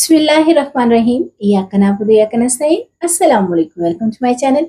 बिस्मिल्लाहिर्रहमानिर्रहीम। इय्याका नअबुदु व इय्याका नस्तईन। अस्सलाम वालेकुम, वेलकम टू माय चैनल।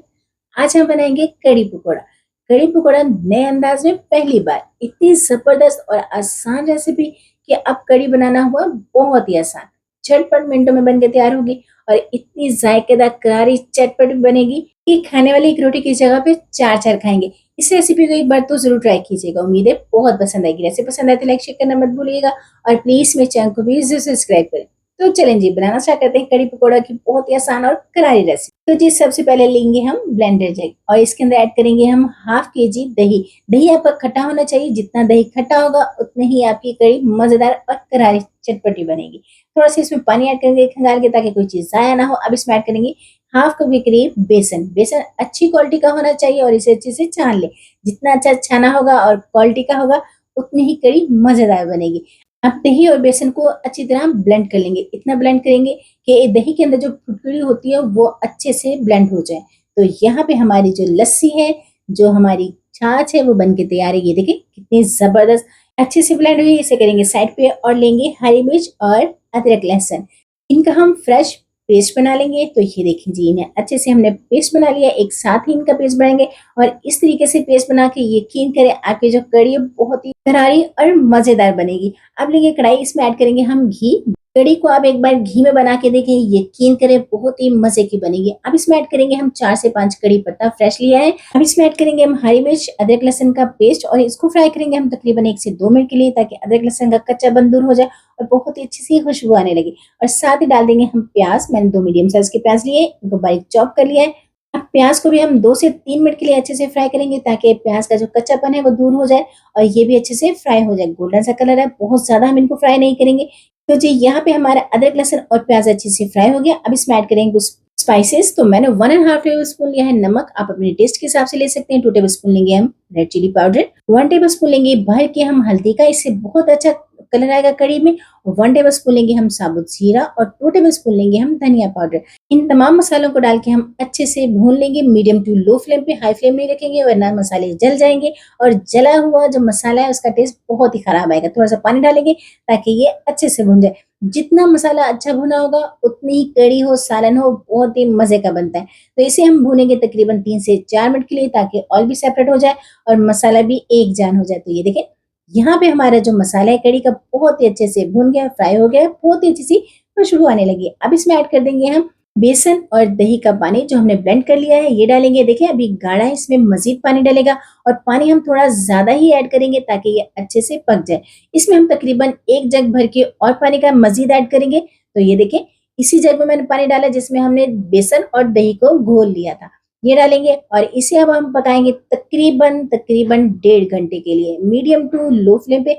आज हम बनाएंगे कड़ी पकोड़ा। कड़ी पकोड़ा नए अंदाज में पहली बार। इतनी जबरदस्त और आसान रेसिपी कि अब कड़ी बनाना हुआ बहुत ही आसान। झटपट मिनटों में बनकर तैयार होगी और इतनी जायकेदार करारी चटपट बनेगी कि खाने वाली एक रोटी की जगह पे चार चार खाएंगे। इस रेसिपी को एक बार तो जरूर ट्राई कीजिएगा। उम्मीद है बहुत पसंद आएगी। रेसिपी पसंद आए तो लाइक शेयर करना मत भूलिएगा और प्लीज मेरे चैनल को भी जरूर सब्सक्राइब करें। तो चलें जी, बनाना स्टार्ट करते हैं कड़ी पकोड़ा की बहुत ही आसान और करारी रेसिपी। तो जी सबसे पहले लेंगे हम ब्लेंडर जग और इसके अंदर ऐड करेंगे हम हाफ के जी दही। दही आपका खट्टा होना चाहिए, जितना दही खट्टा होगा उतनी ही आपकी कड़ी मजेदार और करारी चटपटी बनेगी। थोड़ा सा इसमें पानी ऐड करेंगे खंगाल के, ताकि कोई चीज जाया ना हो। अब इसमें ऐड करेंगे हाफ कप के करीब बेसन। बेसन अच्छी क्वालिटी का होना चाहिए और इसे अच्छे से छान ले। जितना अच्छा छाना होगा और क्वालिटी का होगा उतनी ही कड़ी मजेदार बनेगी। आप दही और बेसन को अच्छी तरह ब्लेंड कर लेंगे। इतना ब्लेंड करेंगे कि दही के अंदर जो फुटकड़ी होती है वो अच्छे से ब्लेंड हो जाए। तो यहाँ पे हमारी जो लस्सी है, जो हमारी छाछ है, वो बन के तैयार है। ये देखिए कितनी जबरदस्त अच्छे से ब्लेंड हुई। इसे करेंगे साइड पे और लेंगे हरी मिर्च और अदरक लहसुन। इनका हम फ्रेश पेस्ट बना लेंगे। तो ये देखिए जी, इन्हें अच्छे से हमने पेस्ट बना लिया। एक साथ ही इनका पेस्ट बनाएंगे और इस तरीके से पेस्ट बना के यकीन करें आपकी जो कड़ी है बहुत ही करारी और मजेदार बनेगी। अब लेंगे कढ़ाई, इसमें ऐड करेंगे हम घी। कड़ी को आप एक बार घी में बना के देखें, यकीन करें बहुत ही मजे की बनेगी। अब इसमें ऐड करेंगे हम 4 से 5 कड़ी पत्ता फ्रेश लिया है। अब इसमें ऐड करेंगे हम हरी मिर्च, अदरक लहसुन का पेस्ट और इसको फ्राई करेंगे हम तकरीबन 1 से 2 मिनट के लिए, ताकि अदरक लहसुन का कच्चापन दूर हो जाए और बहुत ही अच्छी सी खुशबू आने लगी। और साथ ही डाल देंगे हम प्याज। मैंने 2 मीडियम साइज के प्याज लिए, इनको बारीक चॉप कर लिया है। अब प्याज को भी हम 2 से 3 मिनट के लिए अच्छे से फ्राई करेंगे, ताकि प्याज का जो कच्चापन है वो दूर हो जाए और ये भी अच्छे से फ्राई हो जाए। गोल्डन सा कलर है, बहुत ज्यादा हम इनको फ्राई नहीं करेंगे। तो जी यहाँ पे हमारा अदरक लहसुन और प्याज अच्छे से फ्राई हो गया। अब इसमें ऐड करेंगे कुछ स्पाइसेस। तो मैंने 1.5 टेबल स्पून लिया है नमक। आप अपने टेस्ट के हिसाब से ले सकते हैं। 2 टेबल स्पून लेंगे हम red chilli powder. 1 tablespoon लेंगे भर के हम हल्दी का, इससे बहुत अच्छा कलर आएगा कड़ी में। 1 टेबल स्पून लेंगे हम साबुत जीरा और 2 टेबल स्पून लेंगे हम धनिया पाउडर। इन तमाम मसालों को डाल के हम अच्छे से भून लेंगे। मीडियम टू लो फ्लेम पे, हाई फ्लेम नहीं रखेंगे वरना मसाले जल जाएंगे और जला हुआ जो मसाला है उसका टेस्ट बहुत ही खराब आएगा। थोड़ा सा पानी डालेंगे ताकि ये अच्छे से भून जाए। जितना मसाला अच्छा भुना होगा उतनी ही कड़ी हो, सालन हो, बहुत ही मजे का बनता है। तो इसे हम भूनेंगे तकरीबन 3 से 4 मिनट के लिए, ताकि ऑयल भी सेपरेट हो जाए और मसाला भी एक जान हो जाए। तो ये देखें यहाँ पे हमारा जो मसाला है कड़ी का बहुत ही अच्छे से भून गया, फ्राई हो गया, बहुत ही अच्छी सी खुशबू आने लगी। अब इसमें ऐड कर देंगे हम बेसन और दही का पानी जो हमने ब्लेंड कर लिया है, ये डालेंगे। देखिए अभी गाढ़ा है, इसमें मजीद पानी डालेगा और पानी हम थोड़ा ज्यादा ही ऐड करेंगे ताकि ये अच्छे से पक जाए। इसमें हम तकरीबन 1 जग भर के और पानी का मजीद ऐड करेंगे। तो ये देखें इसी जग में मैंने पानी डाला जिसमें हमने बेसन और दही को घोल लिया था, ये डालेंगे और इसे अब हम पकाएंगे तकरीबन तकरीबन 1.5 घंटे के लिए, मीडियम टू लो फ्लेम पे।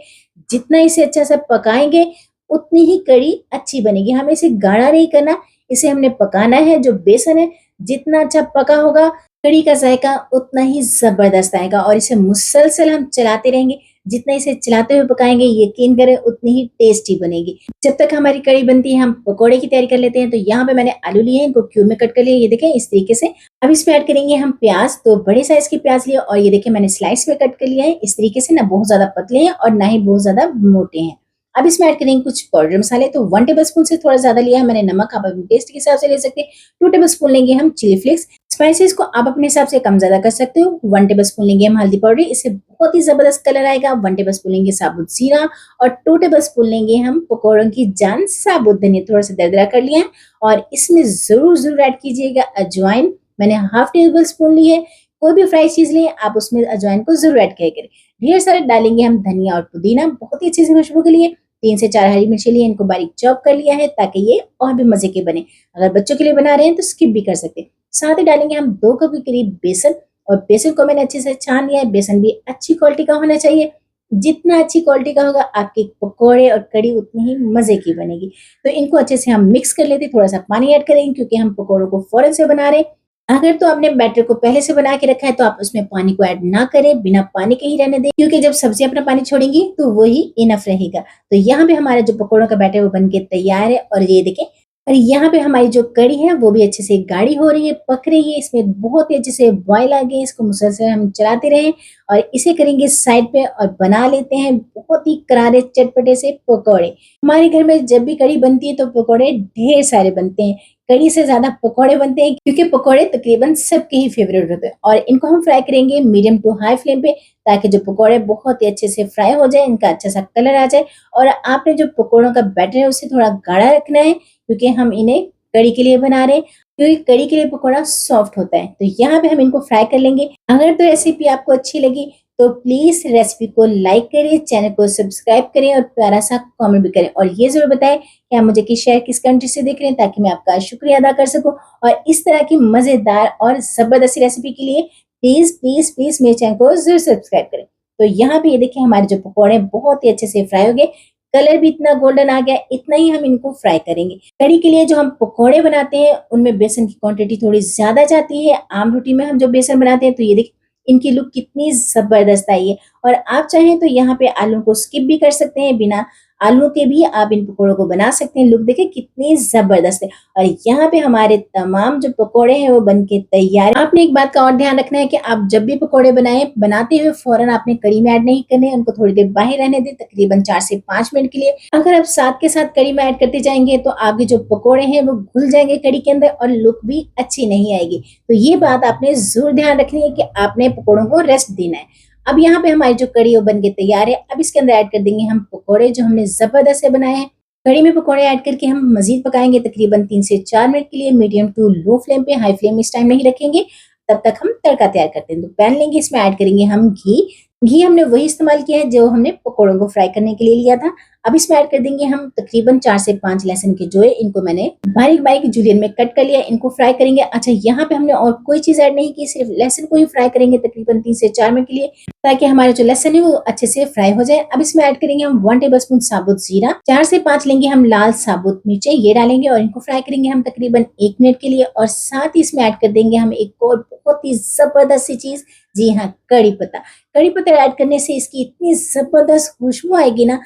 जितना इसे अच्छा से पकाएंगे उतनी ही कड़ी अच्छी बनेगी। हमें इसे गाढ़ा नहीं करना, इसे हमने पकाना है। जो बेसन है जितना अच्छा पका होगा कड़ी का जायका उतना ही जबरदस्त आएगा और इसे मुसलसल हम चलाते रहेंगे। जितना इसे चलाते हुए पकाएंगे यकीन करें उतनी ही टेस्टी बनेगी। जब तक हमारी कड़ी बनती है हम पकोड़े की तैयारी कर लेते हैं। तो यहाँ पे मैंने आलू लिए हैं, इनको क्यूब में कट कर लिया, ये देखें इस तरीके से। अब इसमें ऐड करेंगे हम प्याज। तो बड़े साइज के प्याज लिए और ये देखें मैंने स्लाइस में कट कर लिया है इस तरीके से, ना बहुत ज्यादा पतले हैं और ना ही बहुत ज्यादा मोटे हैं। अब इसमें ऐड करेंगे कुछ पाउडर मसाले। तो 1 टेबल स्पून से थोड़ा ज्यादा लिया है मैंने नमक, आप अपने टेस्ट के हिसाब से ले सकते हैं। 2 टेबल स्पून लेंगे हम चिली फ्लेक्स। स्पाइसेस को आप अपने हिसाब से कम ज्यादा कर सकते हो। 1 टेबल स्पून लेंगे हम हल्दी पाउडर, इससे बहुत ही जबरदस्त कलर आएगा। 1 टेबल स्पून लेंगे साबुत जीरा और 2 टेबल स्पून लेंगे हम पकौड़ों की जान साबुत धनिया, थोड़ा सा दरदरा कर लिया है। और इसमें जरूर जरूर ऐड कीजिएगा अजवाइन। मैंने हाफ टेबल स्पून ली है। कोई भी फ्राई चीज लिए आप उसमें अजवाइन को जरूर ऐड किया करें। ढेर सारे डालेंगे हम धनिया और पुदीना, बहुत ही अच्छी सी खुशबू के लिए। 3 से 4 हरी मिर्ची लिए, इनको बारीक चॉप कर लिया है ताकि ये और भी मजे के बने। अगर बच्चों के लिए बना रहे हैं तो स्किप भी कर सकते हैं। साथ ही डालेंगे हम 2 कप के करीब बेसन और बेसन को मैंने अच्छे से छान लिया है। बेसन भी अच्छी क्वालिटी का होना चाहिए। जितना अच्छी क्वालिटी का होगा आपके पकोड़े और कड़ी उतनी ही मजे की बनेगी। तो इनको अच्छे से हम मिक्स कर लेते हैं। थोड़ा सा पानी ऐड करेंगे क्योंकि हम पकोड़ों को फौरन से बना रहे हैं। अगर तो आपने बैटर को पहले से बना के रखा है तो आप उसमें पानी को ऐड ना करें, बिना पानी के ही रहने दें, क्योंकि जब सब्जी अपना पानी छोड़ेंगी तो वही इनफ रहेगा। तो यहाँ पे हमारा जो पकोड़ों का बैटर है वो बन के तैयार है और ये देखें और यहाँ पे हमारी जो कढ़ी है वो भी अच्छे से गाढ़ी हो रही है, पक रही है। इसमें बहुत ही अच्छे से बॉयल आ गए, इसको मुसलसल हम चलाते रहें और इसे करेंगे साइड पे और बना लेते हैं बहुत ही करारे चटपटे से पकौड़े। हमारे घर में जब भी कढ़ी बनती है तो पकौड़े ढेर सारे बनते हैं। कढ़ी से ज़्यादा पकौड़े बनते हैं क्योंकि पकौड़े तकरीबन सबके ही फेवरेट होते हैं और इनको हम फ्राई करेंगे मीडियम टू हाई फ्लेम पे ताकि जो पकौड़े बहुत ही अच्छे से फ्राई हो जाए, इनका अच्छा सा कलर आ जाए। और आपने जो पकौड़ों का बैटर है उसे थोड़ा गाढ़ा रखना है क्योंकि हम इन्हें कढ़ी के लिए बना रहे हैं, क्योंकि कढ़ी के लिए पकौड़ा सॉफ्ट होता है। तो यहाँ पे हम इनको फ्राई कर लेंगे। अगर तो रेसिपी आपको अच्छी लगी तो प्लीज रेसिपी को लाइक करें, चैनल को सब्सक्राइब करें और प्यारा सा कमेंट भी करें और ये जरूर बताएं कि आप मुझे किस शहर किस कंट्री से देख रहे हैं ताकि मैं आपका शुक्रिया अदा कर सकूं। और इस तरह की मजेदार और जबरदस्त रेसिपी के लिए प्लीज प्लीज प्लीज मेरे चैनल को जरूर सब्सक्राइब करें। तो यहाँ पे ये देखिए हमारे जो पकौड़े बहुत ही अच्छे से फ्राई हो गए, कलर भी इतना गोल्डन आ गया। इतना ही हम इनको फ्राई करेंगे। कढ़ी के लिए जो हम पकौड़े बनाते हैं उनमें बेसन की क्वांटिटी थोड़ी ज्यादा जाती है। आम रोटी में हम जो बेसन बनाते हैं तो ये देखिए इनकी लुक कितनी जबरदस्त आई है। और आप चाहें तो यहाँ पे आलू को स्किप भी कर सकते हैं, बिना आलू के भी आप इन पकौड़ों को बना सकते हैं। लुक देखिए कितनी जबरदस्त है। और यहाँ पे हमारे तमाम जो पकौड़े हैं वो बनके तैयार है। आपने एक बात का और ध्यान रखना है कि आप जब भी पकौड़े बनाएं, बनाते हुए फौरन आपने कढ़ी में ऐड नहीं करने, उनको थोड़ी देर बाहर रहने दें, तकरीबन 4 से 5 मिनट के लिए। अगर आप साथ के साथ कढ़ी में ऐड करते जाएंगे तो आपके जो पकौड़े हैं वो घुल जाएंगे कढ़ी के अंदर और लुक भी अच्छी नहीं आएगी। तो ये बात आपने जरूर ध्यान रखनी है कि आपने पकौड़ों को रेस्ट देना है। अब यहाँ पे हमारी जो कढ़ी वो बन के तैयार है। अब इसके अंदर ऐड कर देंगे हम पकौड़े जो हमने जबरदस्त से बनाए हैं। कढ़ी में पकौड़े ऐड करके हम मजीद पकाएंगे तकरीबन 3 से 4 मिनट के लिए, मीडियम टू लो फ्लेम पे। हाई फ्लेम इस टाइम नहीं रखेंगे। तब तक हम तड़का तैयार करते हैं। तो पैन लेंगे, इसमें ऐड करेंगे हम घी। घी हमने वही इस्तेमाल किया है जो हमने पकौड़ों को फ्राई करने के लिए लिया था। अब इसमें ऐड कर देंगे हम तकरीबन 4 से 5 लहसुन के जोए। इनको मैंने बारीक बारीक जुलियन में कट कर लिया। इनको फ्राई करेंगे। अच्छा, यहाँ पे हमने और कोई चीज ऐड नहीं की, सिर्फ लहसुन को ही फ्राई करेंगे तकरीबन 3 से 4 मिनट के लिए ताकि हमारा जो लहसुन है वो अच्छे से फ्राई हो जाए। अब इसमें ऐड करेंगे हम 1 टेबल स्पून साबुत जीरा, 4 से 5 लेंगे हम लाल साबुत मिर्चें, ये डालेंगे और इनको फ्राई करेंगे हम तकरीबन 1 मिनट के लिए। और साथ ही इसमें ऐड कर देंगे हम एक और बहुत ही जबरदस्त सी चीज, जी हाँ, कड़ी पत्ता। कड़ी पत्ता ऐड करने से इसकी इतनी जबरदस्त खुशबू आएगी ना,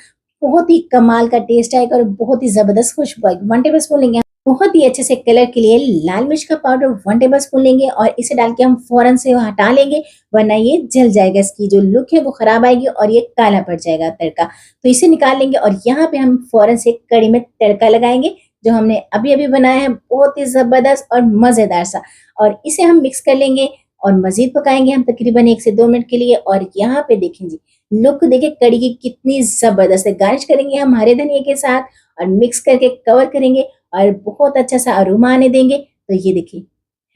बहुत ही कमाल का टेस्ट आएगा और बहुत ही जबरदस्त खुशबू आएगी। 1 टेबल स्पून लेंगे बहुत ही अच्छे से कलर के लिए लाल मिर्च का पाउडर 1 टेबल स्पून लेंगे और इसे डाल के हम फौरन से हटा लेंगे, वरना ये जल जाएगा। इसकी जो लुक है वो खराब आएगी और ये काला पड़ जाएगा तड़का। तो इसे निकाल लेंगे और यहाँ पे हम फौरन से कड़ी में तड़का लगाएंगे जो हमने अभी अभी बनाया है, बहुत ही जबरदस्त और मजेदार सा। और इसे हम मिक्स कर लेंगे और मजीद पकाएंगे हम तकरीबन 1 से 2 मिनट के लिए। और यहाँ पे देखें जी, लुक देखिए कड़ी की कितनी जबरदस्त है। गार्निश करेंगे हम हरे धनिया के साथ और मिक्स करके कवर करेंगे और बहुत अच्छा सा अरोमा आने देंगे। तो ये देखिए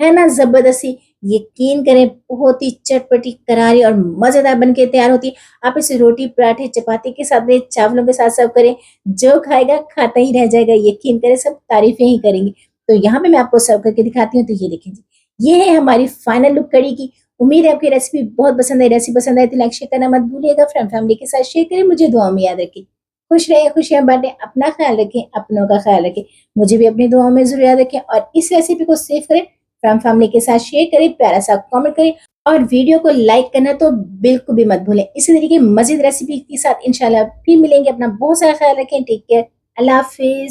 है ना जबरदस्ती, यकीन करें बहुत ही चटपटी करारी और मजेदार बनके तैयार होती है। आप इसे रोटी पराठे चपाती के साथ दें, चावलों के साथ सर्व करें, जो खाएगा खाता ही रह जाएगा। यकीन करें सब तारीफें ही करेंगे। तो यहाँ पे मैं आपको सर्व करके दिखाती हूँ। तो ये देखें जी, ये है हमारी फाइनल लुक कड़ी की। उम्मीद है आपकी रेसिपी बहुत पसंद आई। रेसिपी पसंद आई तो लाइक शेयर करना मत भूलिएगा। फ्रेंड फैमिली के साथ शेयर करें, मुझे दुआ में याद रखें। खुश रहिए, खुशियां बांटें, अपना ख्याल रखें, अपनों का ख्याल रखें, मुझे भी अपनी दुआओं में जरूर याद रखें। और इस रेसिपी को सेव करें, फ्रेंड फैमिली के साथ शेयर करें, प्यारा सा कमेंट करें और वीडियो को लाइक करना तो बिल्कुल भी मत भूलें। इसी तरीके मजीद रेसिपी के साथ इंशाल्लाह फिर मिलेंगे। अपना बहुत सारा ख्याल रखें। Take care. अल्लाह हाफिज।